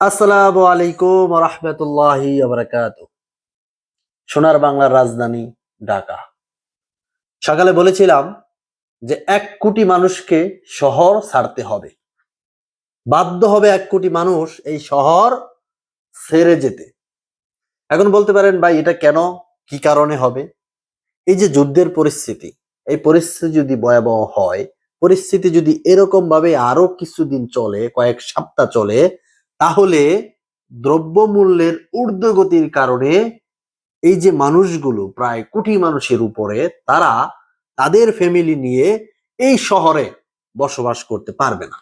আসসালামু আলাইকুম ওয়া রাহমাতুল্লাহি ওয়া বারাকাতুহু। সোনার বাংলার রাজধানী ঢাকা। সকালে বলেছিলাম যে ১ কোটি মানুষকে শহর ছাড়তে হবে। বাধ্য হবে ১ কোটি মানুষ এই শহর ছেড়ে যেতে। এখন বলতে পারেন ভাই এটা কেন? কি কারণে হবে? এই যে যুদ্ধের পরিস্থিতি, এই পরিস্থিতি যদি ভয়াবহ হয়, পরিস্থিতি যদি এরকম ভাবে আরো কিছুদিন চলে, কয়েক সপ্তাহ চলে, তাহলে দ্রব্যমূল্যের ঊর্ধ্বগতির কারণে এই যে মানুষগুলো প্রায় কোটি মানুষের উপরে তারা তাদের ফ্যামিলি নিয়ে এই শহরে বসবাস করতে পারবে না।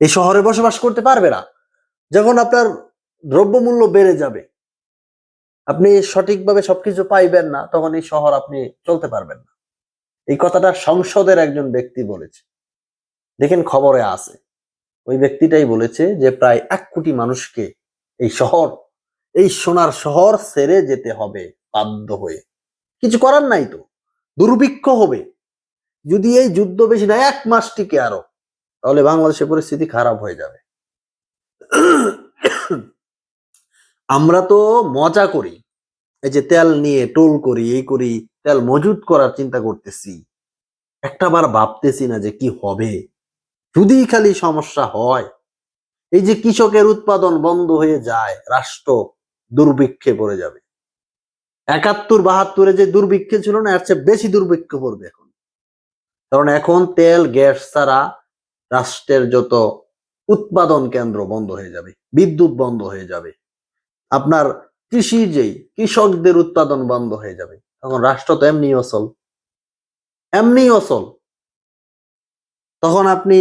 এই শহরে বসবাস করতে পারবে না। যখন আপনার দ্রব্যমূল্য বেড়ে যাবে, আপনি সঠিকভাবে সবকিছু পাইবেন না, তখন এই শহর আপনি চলতে পারবেন না। এই কথাটা সংসদের একজন ব্যক্তি বলেছে, দেখেন খবরে আছে। ওই ব্যক্তিটাই বলেছে যে প্রায় ১ কোটি মানুষকে এই শহর, এই সোনার শহর ছেড়ে যেতে হবে বাধ্য হয়ে। কিছু করার নাই তো, দুর্ভিক্ষ হবে। যদি এই যুদ্ধ বেশি না ১ মাস টিকে আরো, তাহলে বাংলাদেশের পরিস্থিতি খারাপ হয়ে যাবে। আমরা তো মজা করি, এই যে তেল নিয়ে টোল করি, এই করি, তেল মজুত করার চিন্তা করতেছি। একটাবার ভাবতেছি না যে কি হবে যদি খালি সমস্যা হয়। এই যে কৃষকের উৎপাদন বন্ধ হয়ে যায়, রাষ্ট্র দুর্ভিক্ষে পড়ে যাবে। ৭১-৭২-এ যে দুর্ভিক্ষে ছিল না, এর চেয়ে বেশি দুর্ভিক্ষ পড়বে এখন। কারণ এখন তেল গ্যাস ছাড়া রাষ্ট্রের যত উৎপাদন কেন্দ্র বন্ধ হয়ে যাবে, বিদ্যুৎ বন্ধ হয়ে যাবে, আপনার কৃষি যেই কৃষকদের উৎপাদন বন্ধ হয়ে যাবে, তখন রাষ্ট্র তো এমনি অচল, এমনি অচল। তখন আপনি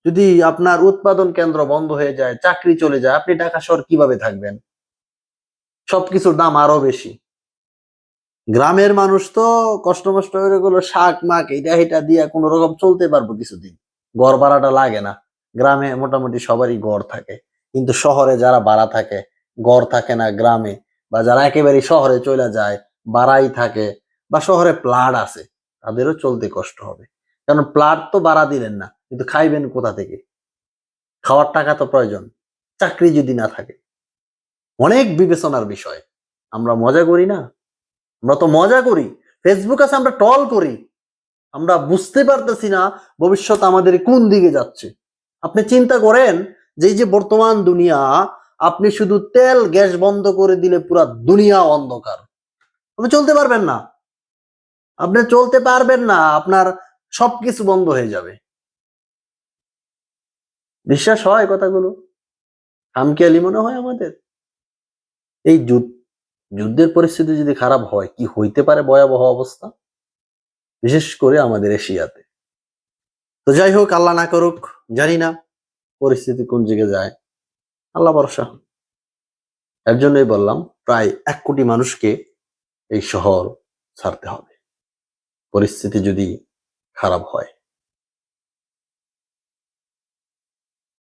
যদি আপনার উৎপাদন কেন্দ্র বন্ধ হয়ে যায়, চাকরি চলে যায়, আপনি ঢাকা শহর কিভাবে থাকবেন? সবকিছুর দাম আরো বেশি। গ্রামের মানুষ তো কষ্ট মষ্ট করে গুলো শাক মাক এটা এটা দিয়ে কোনো রকম চলতে পারবো কিছুদিন, ঘর ভাড়াটা লাগে না। গ্রামে মোটামুটি সবারই ঘর থাকে, কিন্তু শহরে যারা ভাড়া থাকে, ঘর থাকে না গ্রামে, বা যারা একেবারে শহরে চলে যায়, ভাড়াই থাকে, বা শহরে প্লাট আছে, তাদেরও চলতে কষ্ট হবে। কারণ প্লাট তো ভাড়া দিলেন না, কিন্তু খাইবেন কোথা থেকে? খাওয়ার টাকা তো প্রয়োজন, চাকরি যদি না থাকে। অনেক বিবেচনার বিষয়। আমরা মজা করি না, আমরা তো মজা করি, ফেসবুক আছে আমরা টল করি, আমরা বুঝতে পারতেছি না ভবিষ্যৎ আমাদের কোন দিকে যাচ্ছে। আপনি চিন্তা করেন যে এই যে বর্তমান দুনিয়া, আপনি শুধু তেল গ্যাস বন্ধ করে দিলে পুরা দুনিয়া অন্ধকার। আপনি চলতে পারবেন না, আপনি চলতে পারবেন না, আপনার সবকিছু বন্ধ হয়ে যাবে। বিশ্বাস হয় কথাগুলো? খামখেয়ালি মনে হয় আমাদের? এই যুদ্ধের পরিস্থিতি যদি খারাপ হয়, কি হইতে পারে ভয়াবহ অবস্থা, বিশেষ করে আমাদের এশিয়াতে। তো যাই হোক, আল্লাহ না করুক, জানি না পরিস্থিতি কোন দিকে যায়, আল্লাহ ভরসা। এর জন্যই বললাম প্রায় ১ কোটি মানুষকে এই শহর ছাড়তে হবে পরিস্থিতি যদি খারাপ হয়।